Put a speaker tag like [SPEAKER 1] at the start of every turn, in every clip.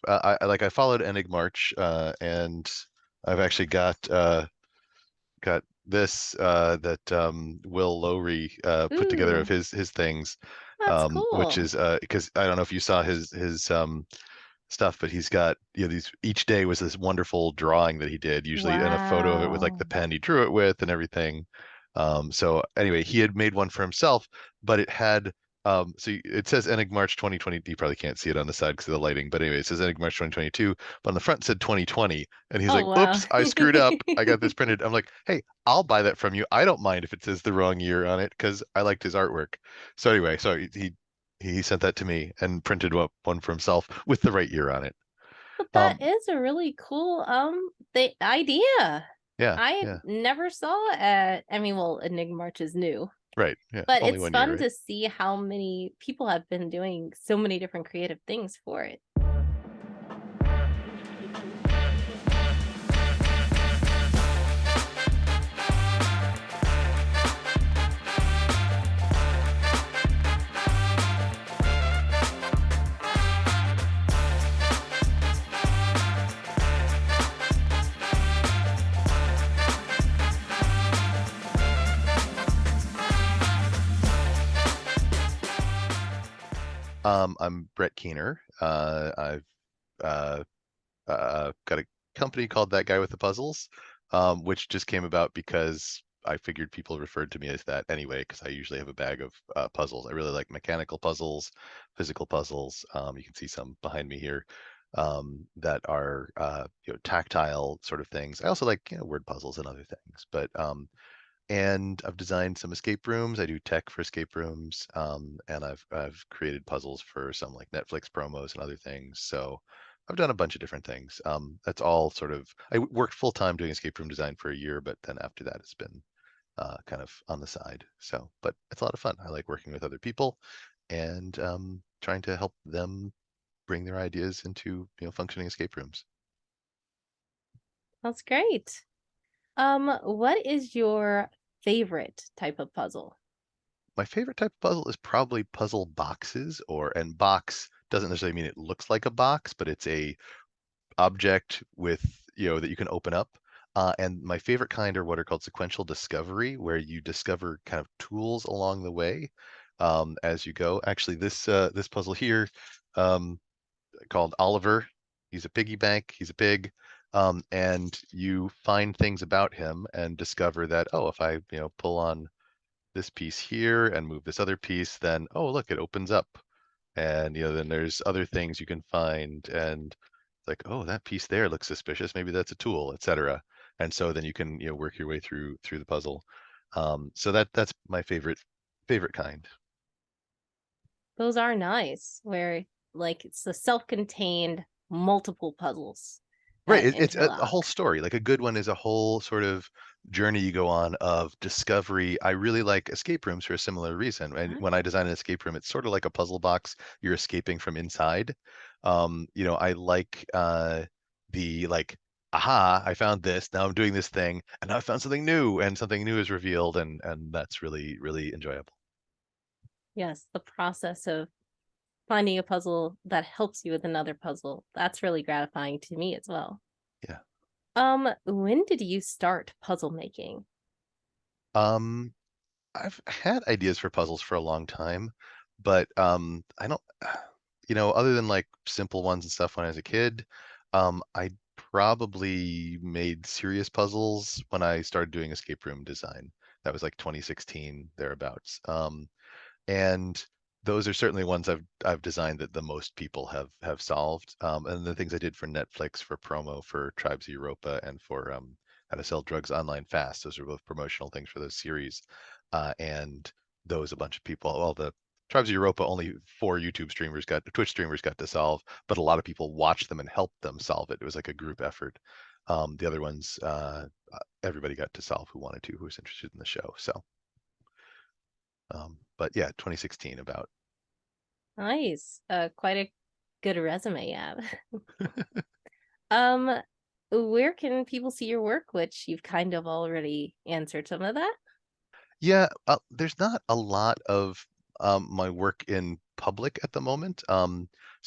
[SPEAKER 1] I followed EnigMarch, and I've actually got this that Will Lowry put together of
[SPEAKER 2] Ooh,
[SPEAKER 1] his things,
[SPEAKER 2] that's
[SPEAKER 1] which
[SPEAKER 2] cool.
[SPEAKER 1] is because I don't know if you saw his stuff, but he's got these, each day was this wonderful drawing that he did, usually, and a photo of it with like the
[SPEAKER 2] Wow.
[SPEAKER 1] pen he drew it with and everything. So anyway, he had made one for himself, but it had it says EnigMarch 2020. You probably can't see it on the side because of the lighting, but anyway, it says EnigMarch 2022, but on the front it said 2020, and he's
[SPEAKER 2] Oh,
[SPEAKER 1] like,
[SPEAKER 2] wow.
[SPEAKER 1] "Oops, I screwed up. I got this printed." I'm like, "Hey, I'll buy that from you. I don't mind if it says the wrong year on it because I liked his artwork." So anyway, he sent that to me and printed one for himself with the right year on it.
[SPEAKER 2] But that
[SPEAKER 1] Um,
[SPEAKER 2] is a really cool the idea.
[SPEAKER 1] yeah,
[SPEAKER 2] I
[SPEAKER 1] yeah,
[SPEAKER 2] never saw it. I mean, well, Enigmarch is new,
[SPEAKER 1] right, yeah,
[SPEAKER 2] but
[SPEAKER 1] only
[SPEAKER 2] it's
[SPEAKER 1] 1 year,
[SPEAKER 2] fun
[SPEAKER 1] right?
[SPEAKER 2] to see how many people have been doing so many different creative things for it.
[SPEAKER 1] I'm Brett Kuehner. I've uh, got a company called That Guy with the Puzzles, which just came about because I figured people referred to me as that anyway, because I usually have a bag of puzzles. I really like mechanical puzzles, physical puzzles. You can see some behind me here, that are tactile sort of things. I also like word puzzles and other things, but and I've designed some escape rooms. I do tech for escape rooms, and I've created puzzles for some like Netflix promos and other things. So I've done a bunch of different things. That's all sort of. Worked full time doing escape room design for a year, but then after that, it's been kind of on the side. So, but it's a lot of fun. I like working with other people and trying to help them bring their ideas into functioning escape rooms.
[SPEAKER 2] That's great. What is your favorite type of puzzle?
[SPEAKER 1] My favorite type of puzzle is probably puzzle boxes, and box doesn't necessarily mean it looks like a box, but it's a object with, that you can open up. And my favorite kind are what are called sequential discovery, where you discover kind of tools along the way, as you go. Actually, this puzzle here, um, called Oliver, he's a piggy bank, he's a pig, and you find things about him and discover that, oh, if I pull on this piece here and move this other piece, then oh look, it opens up. And then there's other things you can find, and it's like, oh, that piece there looks suspicious. Maybe that's a tool, etc. And so then you can work your way through the puzzle. So that's my favorite kind.
[SPEAKER 2] Those are nice, where like it's the self-contained multiple puzzles
[SPEAKER 1] Right.
[SPEAKER 2] that
[SPEAKER 1] It's a whole
[SPEAKER 2] interlock.
[SPEAKER 1] story. Like a good one is a whole sort of journey you go on of discovery. I really like escape rooms for a similar reason. And when I design an escape room, it's sort of like a puzzle box. You're escaping from inside. I like the like, aha, I found this. Now I'm doing this thing, and now I found something new, and something new is revealed, and that's really, really enjoyable.
[SPEAKER 2] Yes, the process of finding a puzzle that helps you with another puzzle. That's really gratifying to me as well.
[SPEAKER 1] Yeah.
[SPEAKER 2] When did you start puzzle making?
[SPEAKER 1] Um, I've had ideas for puzzles for a long time, but I don't, other than like simple ones and stuff when I was a kid, I probably made serious puzzles when I started doing escape room design. That was like 2016 thereabouts. And those are certainly ones I've designed that the most people have solved. And the things I did for Netflix for promo for Tribes of Europa and for how to sell drugs online fast. Those are both promotional things for those series. And those a bunch of people, well, the Tribes of Europa, only 4 Twitch streamers got to solve, but a lot of people watched them and helped them solve it. It was like a group effort. The other ones, everybody got to solve who wanted to, who was interested in the show. So, but yeah, 2016 about.
[SPEAKER 2] Nice. Quite a good resume you have. Um, where can people see your work, which you've kind of already answered some of that?
[SPEAKER 1] Yeah, there's not a lot of my work in public at the moment.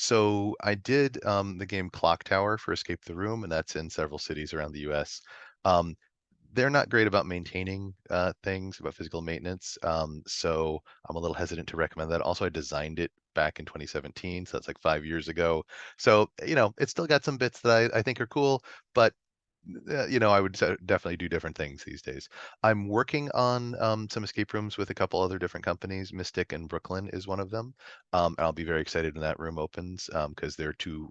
[SPEAKER 1] So I did the game Clock Tower for Escape the Room, and that's in several cities around the US. Um, they're not great about maintaining things, about physical maintenance. So I'm a little hesitant to recommend that. Also, I designed it back in 2017, so that's like 5 years ago. So, it's still got some bits that I think are cool, but I would definitely do different things these days. I'm working on some escape rooms with a couple other different companies. Mystic and Brooklyn is one of them. And I'll be very excited when that room opens because they're two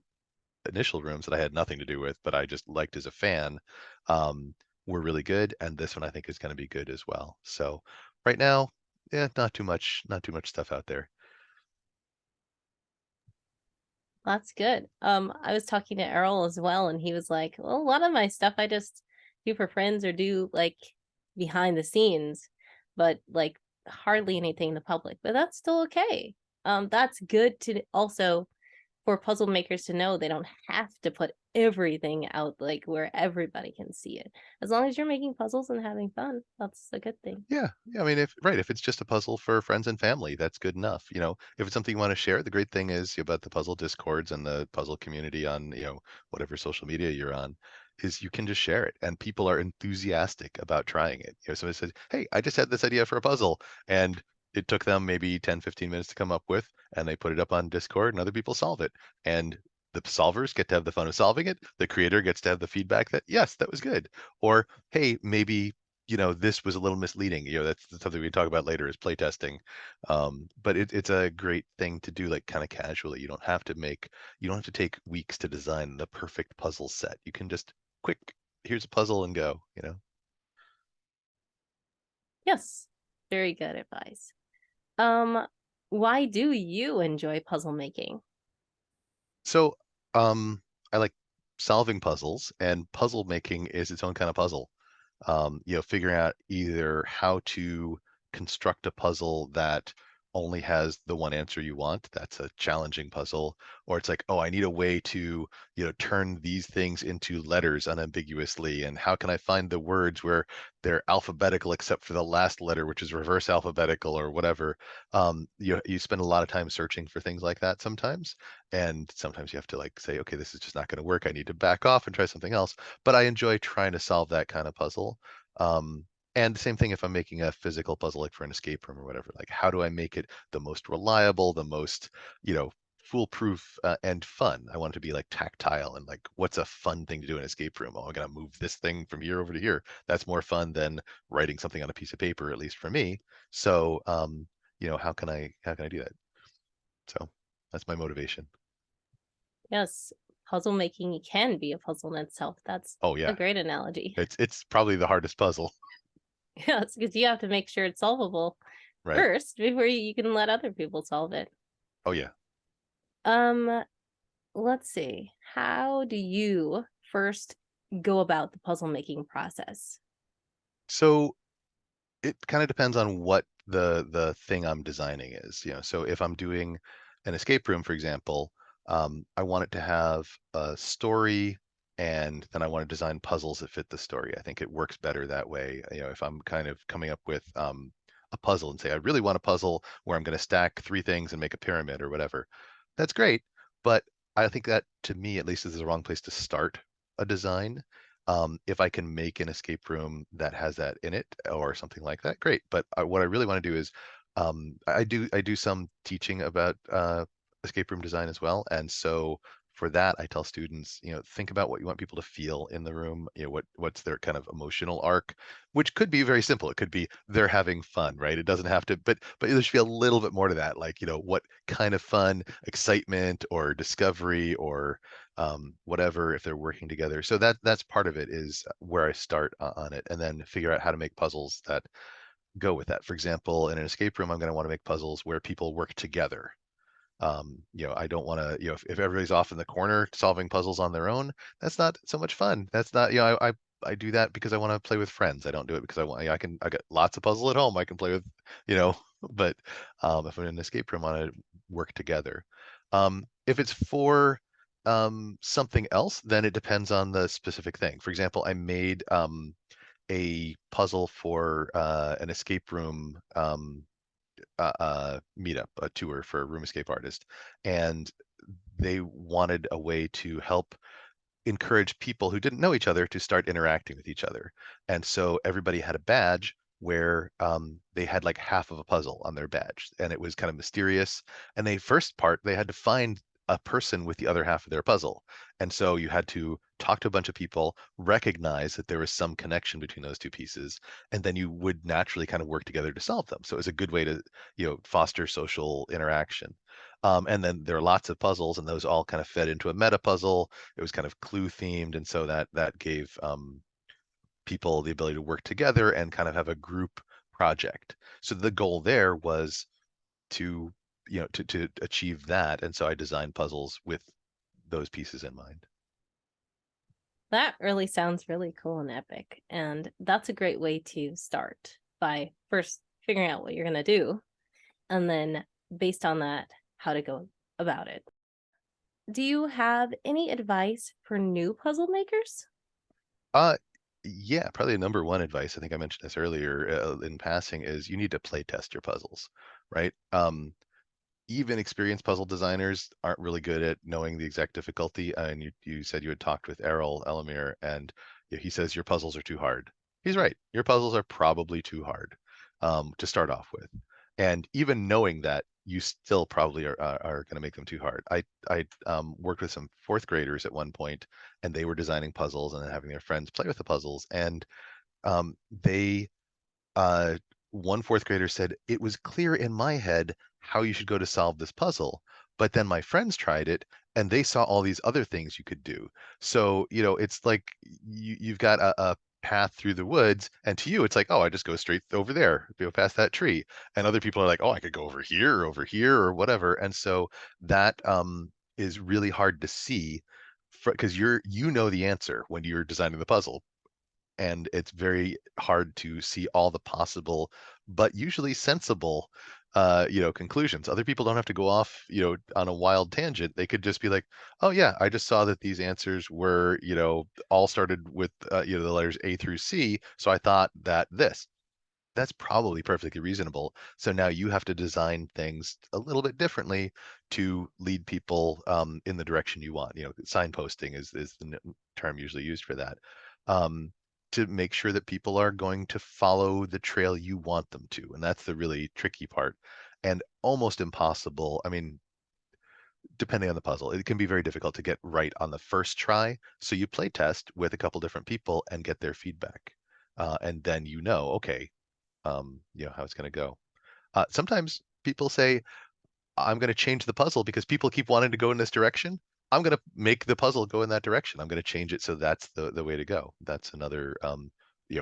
[SPEAKER 1] initial rooms that I had nothing to do with, but I just liked as a fan, were really good, and this one I think is going to be good as well. So right now, yeah, not too much stuff out there.
[SPEAKER 2] That's good. I was talking to Errol as well, and he was like, "Well, a lot of my stuff I just do for friends or do like behind the scenes, but like hardly anything in the public. But that's still okay. That's good to also for puzzle makers to know they don't have to put everything out like where everybody can see it. As long as you're making puzzles and having fun, that's a good thing.
[SPEAKER 1] Yeah, I mean, if it's just a puzzle for friends and family, that's good enough. If it's something you want to share, the great thing is about the puzzle discords and the puzzle community on, whatever social media you're on, is you can just share it, and people are enthusiastic about trying it. Somebody says, "Hey, I just had this idea for a puzzle," and it took them maybe 10, 15 minutes to come up with, and they put it up on Discord, and other people solve it, and the solvers get to have the fun of solving it. The creator gets to have the feedback that yes, that was good, or hey, maybe this was a little misleading. That's something we talk about later is playtesting. But it's a great thing to do, like kind of casually. You don't have to take weeks to design the perfect puzzle set. You can just quick, here's a puzzle and go.
[SPEAKER 2] Yes, very good advice. Um, why do you enjoy puzzle making?
[SPEAKER 1] So, I like solving puzzles, and puzzle making is its own kind of puzzle. Figuring out either how to construct a puzzle that only has the one answer you want. That's a challenging puzzle. Or it's like, oh, I need a way to, turn these things into letters unambiguously. And how can I find the words where they're alphabetical except for the last letter, which is reverse alphabetical or whatever. You spend a lot of time searching for things like that sometimes. And sometimes you have to like say, okay, this is just not going to work. I need to back off and try something else. But I enjoy trying to solve that kind of puzzle. Um, and the same thing if I'm making a physical puzzle, like for an escape room or whatever, like how do I make it the most reliable, the most, foolproof and fun? I want it to be like tactile and like, what's a fun thing to do in an escape room? Oh, I'm going to move this thing from here over to here. That's more fun than writing something on a piece of paper, at least for me. So, how can I do that? So that's my motivation.
[SPEAKER 2] Yes, puzzle making can be a puzzle in itself. That's
[SPEAKER 1] Oh
[SPEAKER 2] a
[SPEAKER 1] yeah,
[SPEAKER 2] great analogy.
[SPEAKER 1] it's probably the hardest puzzle,
[SPEAKER 2] Yes, because you have to make sure it's solvable
[SPEAKER 1] right?
[SPEAKER 2] first before you can let other people solve it.
[SPEAKER 1] Oh yeah.
[SPEAKER 2] Um, let's see. How do you first go about the puzzle making process?
[SPEAKER 1] So it kind of depends on what the thing I'm designing is. So if I'm doing an escape room, for example, I want it to have a story, and then I want to design puzzles that fit the story. I think it works better that way. If I'm kind of coming up with a puzzle and say I really want a puzzle where I'm going to stack three things and make a pyramid or whatever, that's great. But I think that, to me at least, is the wrong place to start a design. If I can make an escape room that has that in it or something like that, great. But what I really want to do is, I do some teaching about escape room design as well, and so for that, I tell students, think about what you want people to feel in the room. What's their kind of emotional arc, which could be very simple. It could be they're having fun, right? It doesn't have to, but there should be a little bit more to that, like what kind of fun, excitement, or discovery, or whatever, if they're working together. So that's part of it, is where I start on it, and then figure out how to make puzzles that go with that. For example, in an escape room, I'm going to want to make puzzles where people work together. I don't want to, if everybody's off in the corner solving puzzles on their own, that's not so much fun. That's not, I do that because I want to play with friends. I don't do it because I got lots of puzzle at home I can play with, you know, but if I'm in an escape room, I want to work together. If it's for something else, then it depends on the specific thing. For example, I made a puzzle for an escape room meetup, a tour for a room escape artist. And they wanted a way to help encourage people who didn't know each other to start interacting with each other. And so everybody had a badge where they had like half of a puzzle on their badge, and it was kind of mysterious. And they first part they had to find a person with the other half of their puzzle. And so you had to talk to a bunch of people, recognize that there was some connection between those two pieces, and then you would naturally kind of work together to solve them. So it was a good way to, foster social interaction. And then there are lots of puzzles, and those all kind of fed into a meta puzzle. It was kind of clue themed, and so that gave people the ability to work together and kind of have a group project. So the goal there was to to achieve that, and so I designed puzzles with those pieces in mind.
[SPEAKER 2] That really sounds really cool and epic. And that's a great way to start by first figuring out what you're going to do. And then based on that, how to go about it. Do you have any advice for new puzzle makers?
[SPEAKER 1] Uh, yeah, probably number one advice, I think I mentioned this earlier in passing, is you need to play test your puzzles, right? Even experienced puzzle designers aren't really good at knowing the exact difficulty. And you said you had talked with Errol Elamir, and he says your puzzles are too hard. He's right. Your puzzles are probably too hard to start off with. And even knowing that, you still probably are going to make them too hard. I worked with some fourth graders at one point, and they were designing puzzles and then having their friends play with the puzzles. And they uh, one fourth grader said, "It was clear in my head how you should go to solve this puzzle, but then my friends tried it and they saw all these other things you could do." So, it's like you've got a path through the woods, and to you, it's like, oh, I just go straight over there, go past that tree. And other people are like, oh, I could go over here, or whatever. And so that is really hard to see because you know the answer when you're designing the puzzle, and it's very hard to see all the possible but usually sensible conclusions. Other people don't have to go off on a wild tangent. They could just be like, oh yeah, I just saw that these answers were all started with the letters A through C, so I thought that this. That's probably perfectly reasonable. So now you have to design things a little bit differently to lead people in the direction you want. Signposting is the term usually used for that. Um, to make sure that people are going to follow the trail you want them to. And that's the really tricky part, and almost impossible. I mean, depending on the puzzle, it can be very difficult to get right on the first try. So you play test with a couple different people and get their feedback. And then okay, how it's going to go. Sometimes people say, I'm going to change the puzzle because people keep wanting to go in this direction. I'm going to make the puzzle go in that direction. I'm going to change it so that's the way to go. That's another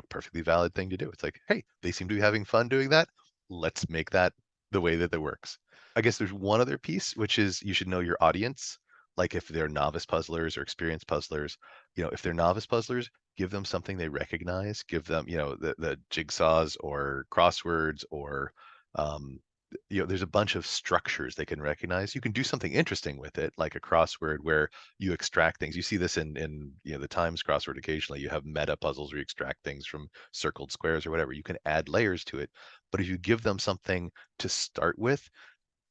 [SPEAKER 1] perfectly valid thing to do. It's like, hey, they seem to be having fun doing that. Let's make that the way that works. I guess there's one other piece, which is you should know your audience. Like if they're novice puzzlers or experienced puzzlers, if they're novice puzzlers, give them something they recognize. Give them, the jigsaws or crosswords or um, there's a bunch of structures they can recognize. You can do something interesting with it, like a crossword where you extract things. You see this in the Times crossword occasionally. You have meta puzzles where you extract things from circled squares or whatever. You can add layers to it. But if you give them something to start with,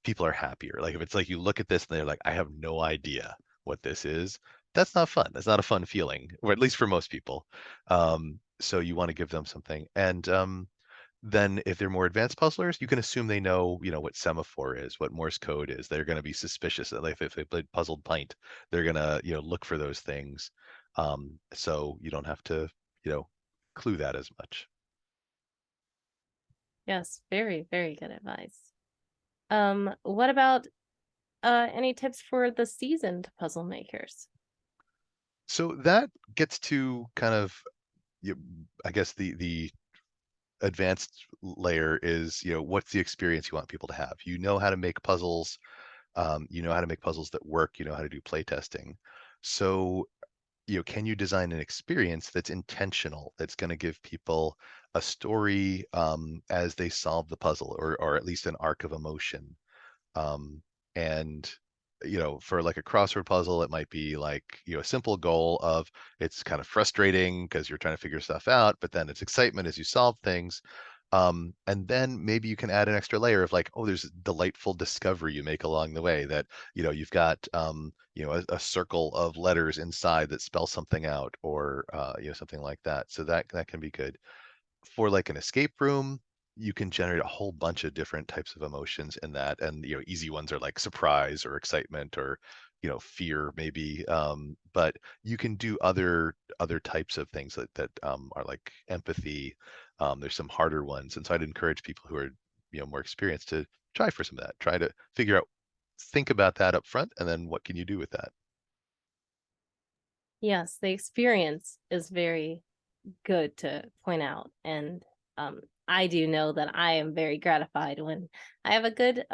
[SPEAKER 1] people are happier. Like if it's like you look at this and they're like, I have no idea what this is. That's not fun. That's not a fun feeling, or at least for most people. So you want to give them something. And then if they're more advanced puzzlers, you can assume they know, what semaphore is, what Morse code is. They're going to be suspicious. Like if they played puzzled pint, they're going to, look for those things. So you don't have to, clue that as much.
[SPEAKER 2] Yes, very, very good advice. What about any tips for the seasoned puzzle makers?
[SPEAKER 1] So that gets to kind of, you I guess the advanced layer is, what's the experience you want people to have? You know how to make puzzles. You know how to make puzzles that work. You know how to do play testing. So, can you design an experience that's intentional, that's going to give people a story as they solve the puzzle, or at least an arc of emotion? And for like a crossword puzzle, it might be like a simple goal of it's kind of frustrating because you're trying to figure stuff out, but then it's excitement as you solve things. And then maybe you can add an extra layer of like, oh, there's a delightful discovery you make along the way that, you've got, a circle of letters inside that spell something out, or, something like that. So that can be good. For like an escape room, you can generate a whole bunch of different types of emotions in that. And, easy ones are like surprise or excitement or, fear maybe. But you can do other types of things that are like empathy. There's some harder ones. And so I'd encourage people who are, more experienced to try for some of that. Try to figure out, think about that up front, and then what can you do with that?
[SPEAKER 2] Yes, the experience is very good to point out. And I do know that I am very gratified when I have a good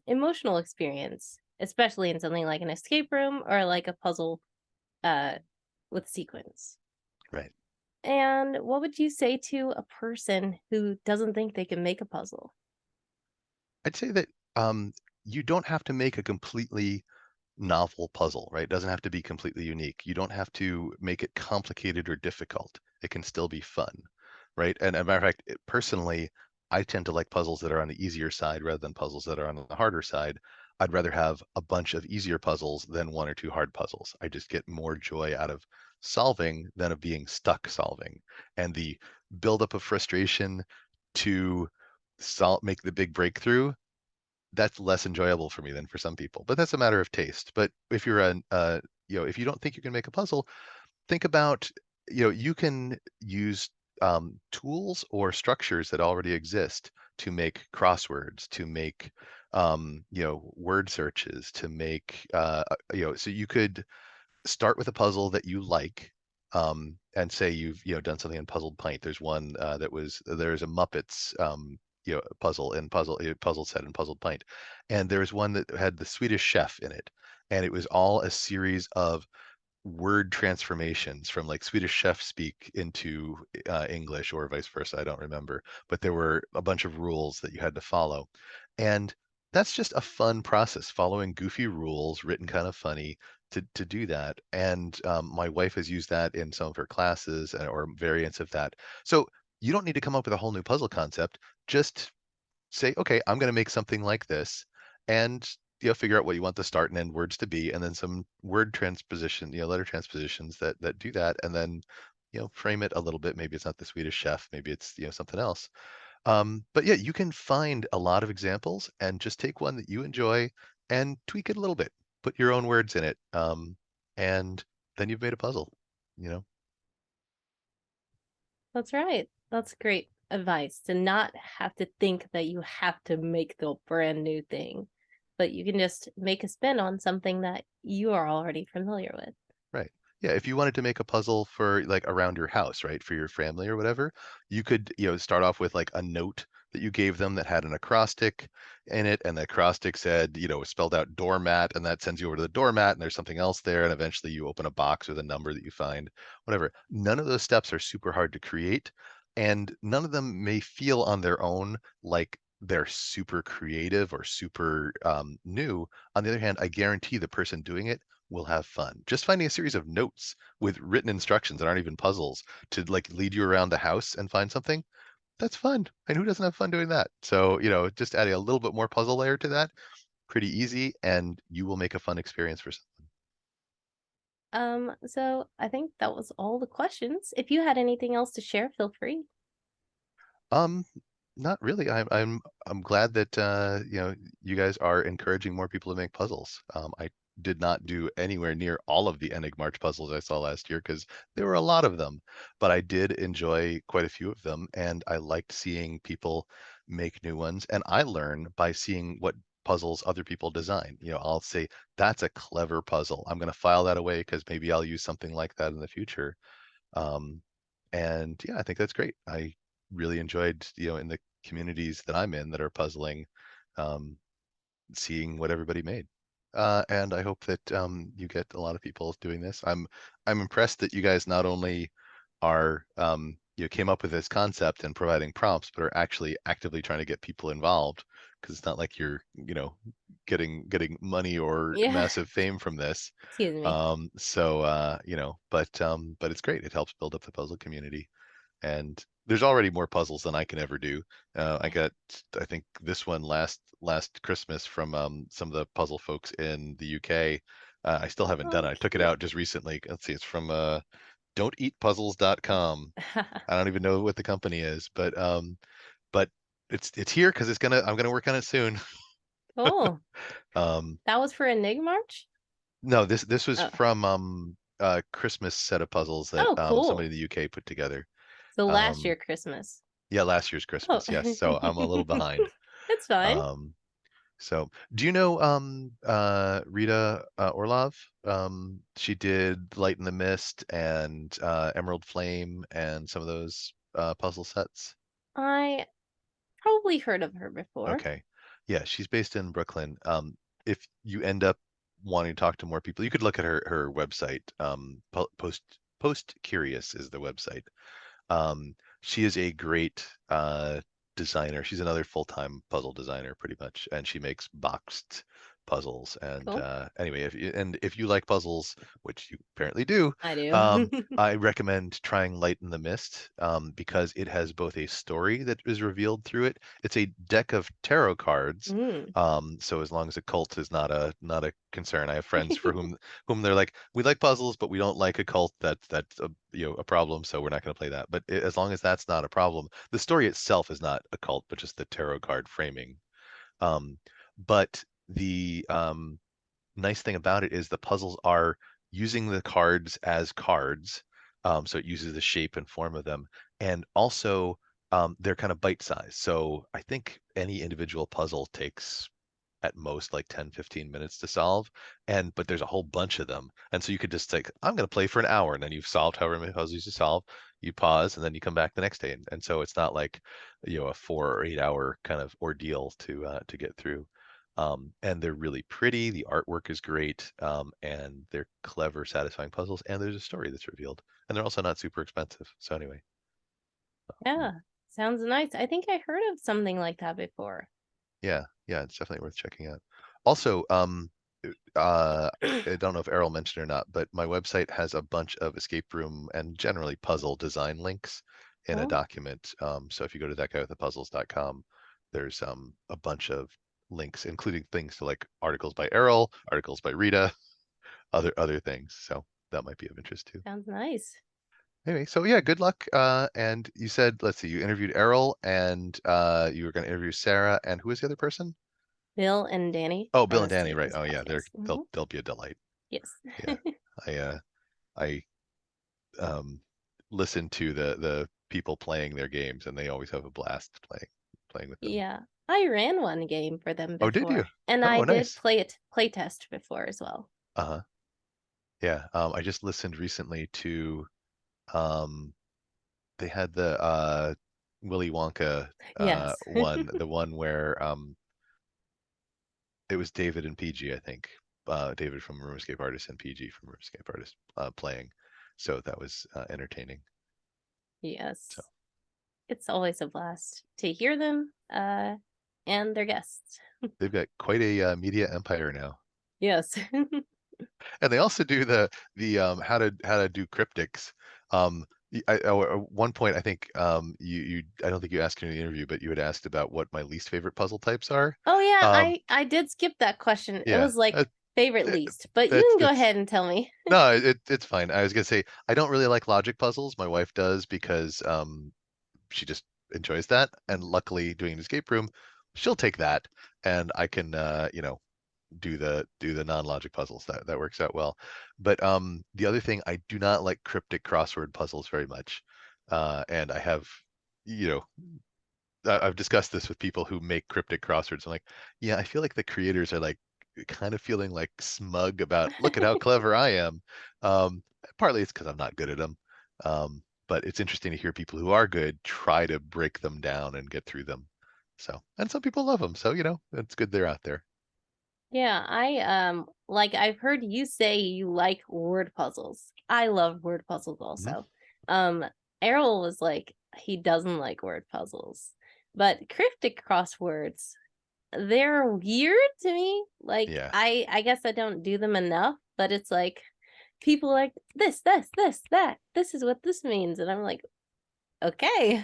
[SPEAKER 2] emotional experience, especially in something like an escape room or like a puzzle uh, with sequence.
[SPEAKER 1] Right.
[SPEAKER 2] And what would you say to a person who doesn't think they can make a puzzle?
[SPEAKER 1] I'd say that you don't have to make a completely novel puzzle, right? It doesn't have to be completely unique. You don't have to make it complicated or difficult. It can still be fun, right? And as a matter of fact, personally, I tend to like puzzles that are on the easier side rather than puzzles that are on the harder side. I'd rather have a bunch of easier puzzles than one or two hard puzzles. I just get more joy out of solving than of being stuck solving. And the buildup of frustration to make the big breakthrough, that's less enjoyable for me than for some people. But that's a matter of taste. But if you're if you don't think you can make a puzzle, think about, you can use tools or structures that already exist to make crosswords, to make word searches, to make so you could start with a puzzle that you like, and say you've done something in Puzzled Pint. There's one there's a Muppets puzzle set in Puzzled Pint, and there was one that had the Swedish Chef in it, and it was all a series of word transformations from like Swedish Chef speak into English or vice versa. I don't remember, but there were a bunch of rules that you had to follow, and that's just a fun process, following goofy rules written kind of funny to do that. And my wife has used that in some of her classes, or variants of that. So you don't need to come up with a whole new puzzle concept. Just say, okay, I'm going to make something like this, and figure out what you want the start and end words to be, and then some word transposition, letter transpositions that do that, and then frame it a little bit. Maybe it's not the Swedish Chef, maybe it's something else. But yeah, you can find a lot of examples and just take one that you enjoy and tweak it a little bit, put your own words in it, and then you've made a puzzle. You know.
[SPEAKER 2] That's right. That's great advice to not have to think that you have to make the brand new thing, but you can just make a spin on something that you are already familiar with.
[SPEAKER 1] Right. Yeah, if you wanted to make a puzzle for like around your house, right, for your family or whatever, you could, start off with like a note that you gave them that had an acrostic in it, and the acrostic said, spelled out doormat, and that sends you over to the doormat, and there's something else there, and eventually you open a box with a number that you find, whatever. None of those steps are super hard to create, and none of them may feel on their own like they're super creative or super new. On the other hand, I guarantee the person doing it will have fun. Just finding a series of notes with written instructions that aren't even puzzles to like lead you around the house and find something, that's fun. And who doesn't have fun doing that? So, just adding a little bit more puzzle layer to that, pretty easy, and you will make a fun experience for someone.
[SPEAKER 2] So I think that was all the questions. If you had anything else to share, feel free.
[SPEAKER 1] Um, Not really. I'm glad that you guys are encouraging more people to make puzzles. I did not do anywhere near all of the EnigMarch puzzles I saw last year because there were a lot of them, but I did enjoy quite a few of them, and I liked seeing people make new ones. And I learn by seeing what puzzles other people design. I'll say that's a clever puzzle. I'm going to file that away because maybe I'll use something like that in the future. Um, and yeah, I think that's great. I really enjoyed, in the communities that I'm in that are puzzling, um, seeing what everybody made. And I hope that you get a lot of people doing this. I'm impressed that you guys not only are came up with this concept and providing prompts, but are actually actively trying to get people involved. Because it's not like you're getting money or
[SPEAKER 2] Yeah,
[SPEAKER 1] massive fame from this.
[SPEAKER 2] excuse me.
[SPEAKER 1] But it's great. It helps build up the puzzle community. and there's already more puzzles than I can ever do. I got, I think, this one last Christmas from some of the puzzle folks in the UK. I still haven't done
[SPEAKER 2] Oh,
[SPEAKER 1] it. I took it
[SPEAKER 2] cute.
[SPEAKER 1] out just recently. Let's see, it's from don'teatpuzzles.com. I don't even know what the company is, but it's here because I'm gonna work on it soon.
[SPEAKER 2] Cool.
[SPEAKER 1] Um,
[SPEAKER 2] That was for EnigMarch?
[SPEAKER 1] no, this was
[SPEAKER 2] Oh.
[SPEAKER 1] from a Christmas set of puzzles that
[SPEAKER 2] Oh,
[SPEAKER 1] somebody
[SPEAKER 2] cool.
[SPEAKER 1] in the UK put together.
[SPEAKER 2] So last
[SPEAKER 1] Um,
[SPEAKER 2] year Christmas.
[SPEAKER 1] yeah, last year's
[SPEAKER 2] Oh.
[SPEAKER 1] Christmas. Yes, so I'm a little behind.
[SPEAKER 2] It's fine.
[SPEAKER 1] Um, so do you know Rita Orlov? She did Light in the Mist and Emerald Flame and some of those puzzle sets.
[SPEAKER 2] I probably heard of her before.
[SPEAKER 1] Okay. Yeah, she's based in Brooklyn. If you end up wanting to talk to more people, you could look at her website. Post Curious is the website. She is a great designer. She's another full-time puzzle designer, pretty much, and she makes boxed puzzles. And
[SPEAKER 2] Cool.
[SPEAKER 1] anyway, if you like puzzles, which you apparently do,
[SPEAKER 2] I do.
[SPEAKER 1] um, I recommend trying Light in the Mist because it has both a story that is revealed through it. It's a deck of tarot cards.
[SPEAKER 2] Mm.
[SPEAKER 1] So as long as a cult is not a concern, I have friends for whom they're like, we like puzzles, but we don't like a cult. That's a, a problem, so we're not going to play that. But as long as that's not a problem, the story itself is not a cult, but just the tarot card framing. Um, but the nice thing about it is the puzzles are using the cards as cards, so it uses the shape and form of them, and also they're kind of bite sized. So I think any individual puzzle takes at most like 10-15 minutes to solve, but there's a whole bunch of them, and so you could just like, I'm going to play for an hour, and then you've solved however many puzzles you solve. You pause and then you come back the next day, and so it's not like a 4 or 8 hour kind of ordeal to get through. And they're really pretty, the artwork is great, and they're clever, satisfying puzzles, and there's a story that's revealed, and they're also not super expensive. So anyway,
[SPEAKER 2] Yeah. Sounds nice. I think I heard of something like that before.
[SPEAKER 1] yeah, it's definitely worth checking out. Also, I don't know if Errol mentioned or not, but my website has a bunch of escape room and generally puzzle design links in a
[SPEAKER 2] Cool.
[SPEAKER 1] document. So if you go to thatguywiththepuzzles.com, there's a bunch of links, including things to like articles by Errol, articles by Rita, other things. So that might be of interest too.
[SPEAKER 2] Sounds nice.
[SPEAKER 1] Anyway, so yeah, good luck. And you said, let's see, you interviewed Errol, and you were going to interview Sarah, and who was the other person?
[SPEAKER 2] Bill and Danny
[SPEAKER 1] Oh, Bill
[SPEAKER 2] from
[SPEAKER 1] and
[SPEAKER 2] the
[SPEAKER 1] Danny, right?
[SPEAKER 2] Staples
[SPEAKER 1] Oh yeah,
[SPEAKER 2] podcast.
[SPEAKER 1] they'll be a delight.
[SPEAKER 2] Yes.
[SPEAKER 1] Yeah, I I um listen to the people playing their games, and they always have a blast playing with them.
[SPEAKER 2] Yeah. I ran one game for them
[SPEAKER 1] Oh, did you?
[SPEAKER 2] before. And I
[SPEAKER 1] Oh,
[SPEAKER 2] did
[SPEAKER 1] nice.
[SPEAKER 2] play test before as well.
[SPEAKER 1] Uh-huh. Yeah. I just listened recently to um they had the Willy Wonka
[SPEAKER 2] Yes.
[SPEAKER 1] one, the one where it was David and PG, I think. David from Room Escape Artist and PG from Room Escape Artist playing. So that was entertaining. So
[SPEAKER 2] Yes. It's always a blast to hear them and their guests.
[SPEAKER 1] they've got quite a media empire now.
[SPEAKER 2] Yes.
[SPEAKER 1] And they also do the how to do cryptics. At one point, I think you I don't think you asked in the interview, but you had asked about what my least favorite puzzle types are.
[SPEAKER 2] Oh yeah,
[SPEAKER 1] Um,
[SPEAKER 2] I did skip that question. It
[SPEAKER 1] yeah,
[SPEAKER 2] was like favorite
[SPEAKER 1] it,
[SPEAKER 2] least, but you
[SPEAKER 1] it's
[SPEAKER 2] can go
[SPEAKER 1] it's
[SPEAKER 2] ahead and tell me.
[SPEAKER 1] no, it's fine. I was gonna say I don't really like logic puzzles. My wife does because she just enjoys that, and luckily doing an escape room, she'll take that, and I can do the non-logic puzzles. That works out well. But the other thing, I do not like cryptic crossword puzzles very much. And I have, you know, I've discussed this with people who make cryptic crosswords. I'm like, yeah, I feel like the creators are like kind of feeling like smug about, look at how clever I am. Partly it's because I'm not good at them. But it's interesting to hear people who are good try to break them down and get through them. So, and some people love them. So, it's good they're out there.
[SPEAKER 2] Yeah, I like I've heard you say you like word puzzles. I love word puzzles
[SPEAKER 1] Mhm.
[SPEAKER 2] also. Um Errol was like he doesn't like word puzzles. But cryptic crosswords, they're weird to me. Like
[SPEAKER 1] Yeah.
[SPEAKER 2] I guess I don't do them enough, but it's like people like this, that. This is what this means and I'm like Okay.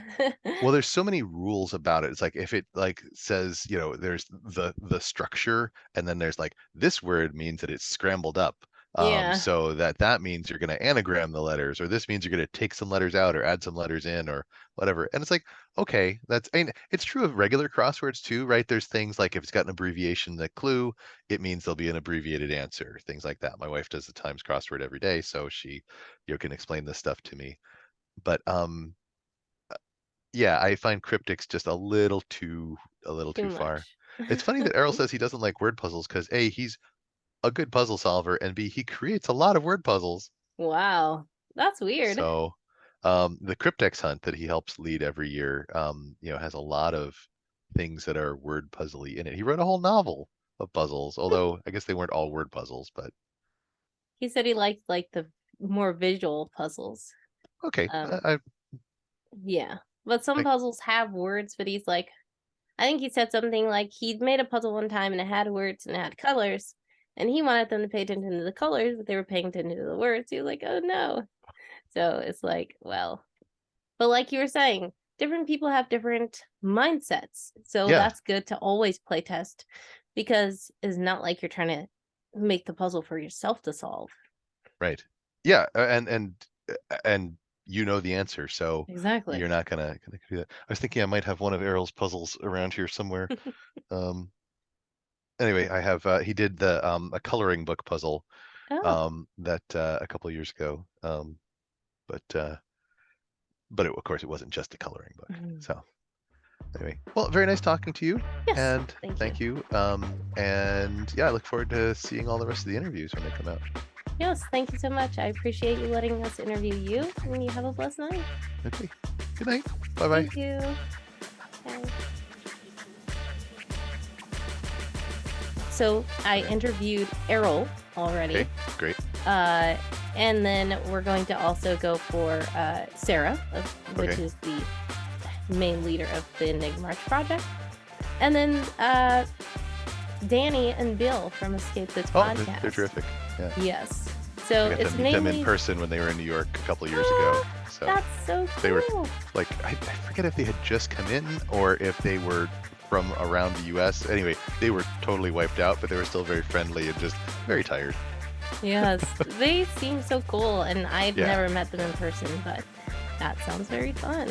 [SPEAKER 1] Well, there's so many rules about it. It's like if it like says, there's the structure, and then there's like this word means that it's scrambled up.
[SPEAKER 2] Yeah.
[SPEAKER 1] So that means you're going to anagram the letters, or this means you're going to take some letters out or add some letters in or whatever. And it's like, okay, I mean, it's true of regular crosswords too, right? There's things like if it's got an abbreviation, the clue, it means there'll be an abbreviated answer, things like that. My wife does the Times crossword every day, so she, can explain this stuff to me. But yeah, I find cryptics just a little
[SPEAKER 2] Too
[SPEAKER 1] too far.
[SPEAKER 2] much.
[SPEAKER 1] It's funny that Errol says he doesn't like word puzzles because A, he's a good puzzle solver, and B, he creates a lot of word puzzles.
[SPEAKER 2] Wow. That's weird.
[SPEAKER 1] So, the Cryptex hunt that he helps lead every year, has a lot of things that are word puzzly in it. He wrote a whole novel of puzzles, although I guess they weren't all word puzzles, but
[SPEAKER 2] He said he liked like the more visual puzzles.
[SPEAKER 1] okay.
[SPEAKER 2] Um,
[SPEAKER 1] I,
[SPEAKER 2] yeah. But some
[SPEAKER 1] I,
[SPEAKER 2] puzzles have words, but he's like, I think he said something like he'd made a puzzle one time and it had words and it had colors. And he wanted them to pay attention to the colors, but they were paying attention to the words. He was like, oh no. So it's like, well, but like you were saying, different people have different mindsets. So
[SPEAKER 1] yeah,
[SPEAKER 2] that's good to always play test because it's not like you're trying to make the puzzle for yourself to solve.
[SPEAKER 1] right. Yeah, and you know the answer, so you're
[SPEAKER 2] Exactly.
[SPEAKER 1] not gonna do that. I was thinking I might have one of Errol's puzzles around here somewhere. Um, anyway, I have he did the a coloring book puzzle
[SPEAKER 2] Oh.
[SPEAKER 1] that a couple years ago. But of course it wasn't just a coloring book.
[SPEAKER 2] Mhm.
[SPEAKER 1] So anyway, well, very nice talking to you,
[SPEAKER 2] Yes.
[SPEAKER 1] and
[SPEAKER 2] Thank you.
[SPEAKER 1] thank you. And yeah, I look forward to seeing all the rest of the interviews when they come out.
[SPEAKER 2] Yes. Thank you so much. I appreciate you letting us interview you, and you have a blessed night.
[SPEAKER 1] Okay, good night. Bye bye.
[SPEAKER 2] Thank you. Bye. So I interviewed Errol already.
[SPEAKER 1] Okay, great.
[SPEAKER 2] Uh, and then we're going to also go for Sarah, which
[SPEAKER 1] Okay.
[SPEAKER 2] is the main leader of the EnigMarch project. And then Danny and Bill from Escape This
[SPEAKER 1] Oh,
[SPEAKER 2] Podcast.
[SPEAKER 1] they're terrific. Yeah.
[SPEAKER 2] Yes. So
[SPEAKER 1] I got
[SPEAKER 2] it's
[SPEAKER 1] to meet them in
[SPEAKER 2] mainly
[SPEAKER 1] person when they were in New York a couple years ago. So
[SPEAKER 2] that's so
[SPEAKER 1] they were
[SPEAKER 2] cool.
[SPEAKER 1] like, I forget if they had just come in or if they were from around the US. Anyway, they were totally wiped out, but they were still very friendly and just very tired.
[SPEAKER 2] Yes, they seem so cool, and I've
[SPEAKER 1] Yeah.
[SPEAKER 2] never met them in person, but that sounds very fun.